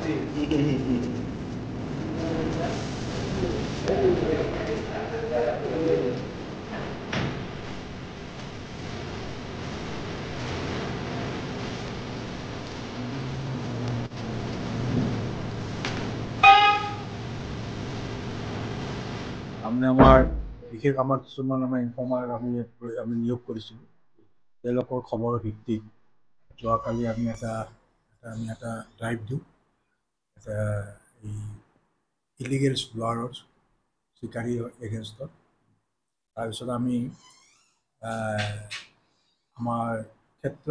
আমি আমাৰ বিশেষ আমাৰ কিছুমান আমাৰ ইনফৰ্মাৰ আমি নিয়োগ কৰিছিলোঁ। তেওঁলোকৰ খবৰৰ ভিত্তিত যোৱাকালি আমি এটা ড্ৰাইভ দিওঁ, এটা এই ইলিগেল স্মগলাৰৰ চিকাৰী এগেইনষ্টত। তাৰপিছত আমি আমাৰ ক্ষেত্ৰ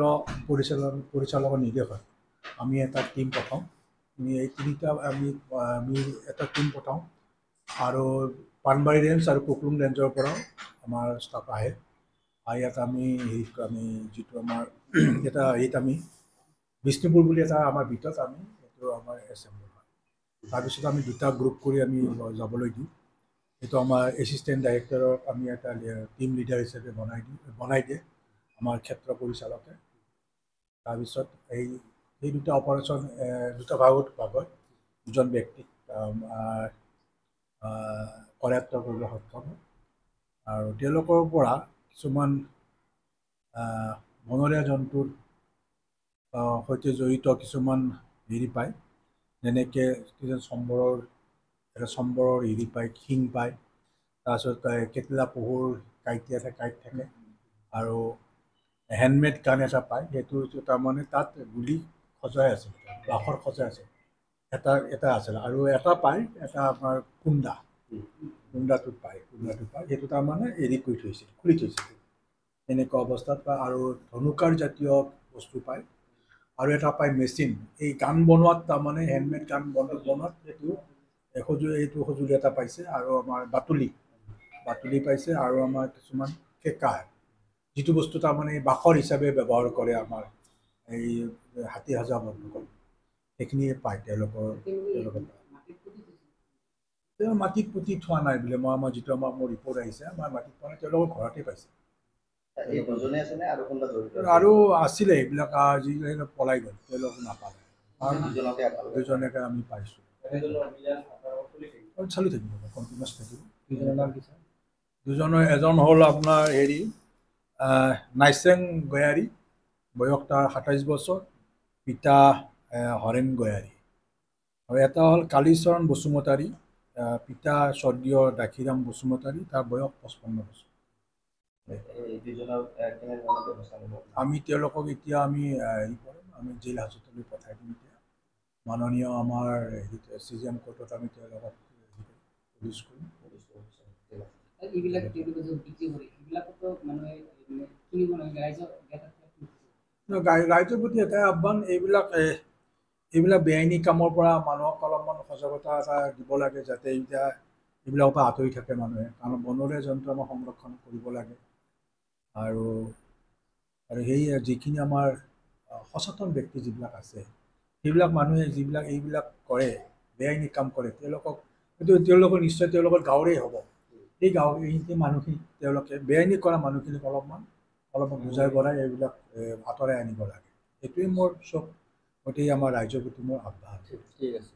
পৰিচালকৰ নিৰ্দেশত আমি এটা টীম পঠাওঁ। আমি এটা টীম পঠাওঁ আৰু পানবাৰী ৰেঞ্জ আৰু কুকলুং ৰেঞ্জৰ পৰাও আমাৰ ষ্টাফ আহে। আৰু ইয়াত আমি যিটো আমাৰ আমি বিষ্ণুপুৰ বুলি এটা আমাৰ ভিতৰত আমি এইটো আমাৰ এছেম্বল হয়। তাৰপিছত আমি দুটা গ্ৰুপ কৰি আমি যাবলৈ দিওঁ। এইটো আমাৰ এছিষ্টেণ্ট ডাইৰেক্টৰক আমি এটা টীম লিডাৰ হিচাপে বনাই দিয়ে আমাৰ ক্ষেত্ৰ পৰিচালকে। তাৰপিছত এই দুটা অপাৰেশ্যন দুটা ভাগত দুজন ব্যক্তিক কৰায়ত্ব কৰিবলৈ সক্ষম হয়। আৰু তেওঁলোকৰ পৰা কিছুমান বনৰীয়া জন্তুৰ সৈতে জড়িত কিছুমান পায়, যেনেকৈ চম্বৰৰ পায়, শিং পায়। তাৰপিছত কেটলা পহুৰ কাঁইট থাকে আৰু হেণ্ডমেড গান এটা পায়। সেইটো তাৰমানে তাত গুলি সজাই আছে, বাখৰ সজাই আছে এটা আছিল। আৰু এটা পায়, এটা আমাৰ কুন্দাটোত পায়। সেইটো তাৰমানে কৰি থৈছিল, খুলি থৈছিল এনেকুৱা অৱস্থাত পায়। আৰু ধনুকাৰ জাতীয় বস্তু পায়। আৰু এটা পায় মেচিন, এই গান বনোৱাত তাৰমানে হেণ্ডমেড গান বনোৱাত এইটো সঁজুলি এটা পাইছে। আৰু আমাৰ বাতুলি পাইছে। আৰু আমাৰ কিছুমান কেঁকা, যিটো বস্তু তাৰমানে বাখৰ হিচাপে ব্যৱহাৰ কৰে আমাৰ এই হাতী সাজা বন্ধুসকল, সেইখিনিয়ে পায় তেওঁলোকৰ মাটিত পুতি থোৱা নাই বোলে। মোৰ ৰিপৰ্ট আহিছে, আমাৰ মাটিত পোৱা নাই, তেওঁলোকৰ ঘৰতে পাইছে। আৰু আছিলে এইবিলাক যিবিলাক পলাই গ'ল, তেওঁলোক নাপালে। দুজনকে আমি পাইছোঁ। চলি থাকিব, কণ্টিনিউৱাছ থাকিব। দুজনৰ এজন হ'ল আপোনাৰ নাইচেং গয়াৰী, বয়স তাৰ ২৭ বছৰ, পিতা হৰেণ গয়াৰী। আৰু এটা হ'ল কালীচৰণ বসুমতাৰী, পিতা স্বৰ্গীয় দাসীৰাম বসুমতাৰী, তাৰ বয়স ৫৫ বছৰ। আমি তেওঁলোকক এতিয়া আমি জেল হাজতলৈ পঠাই দিম। এতিয়া মাননীয় আমাৰ CGM কোৰ্টত আমি তেওঁলোকক পুলিচ কৰিম। ৰাইজৰ প্ৰতি এটাই আহ্বান, এইবিলাক বেআইনী কামৰ পৰা মানুহক অলপমান সজাগতা এটা দিব লাগে, যাতে এইবিলাকৰ পৰা আঁতৰি থাকে মানুহে। কাৰণ বনৰীয়া জন্তু আমাৰ সংৰক্ষণ কৰিব লাগে। আৰু সেই যিখিনি আমাৰ সচেতন ব্যক্তি যিবিলাক আছে, সেইবিলাক মানুহে এইবিলাক কৰে, বেআইনী কাম কৰে, তেওঁলোকৰ নিশ্চয় তেওঁলোকৰ গাঁৱৰেই হ'ব। এই মানুহখিনিক তেওঁলোকে বেআইনী কৰা মানুহখিনিক অলপমান বুজাই বঢ়াই এইবিলাক আঁতৰাই আনিব লাগে। সেইটোৱে মোৰ গোটেই আমাৰ ৰাইজৰ প্ৰতি মোৰ আহ্বান। ঠিক আছে।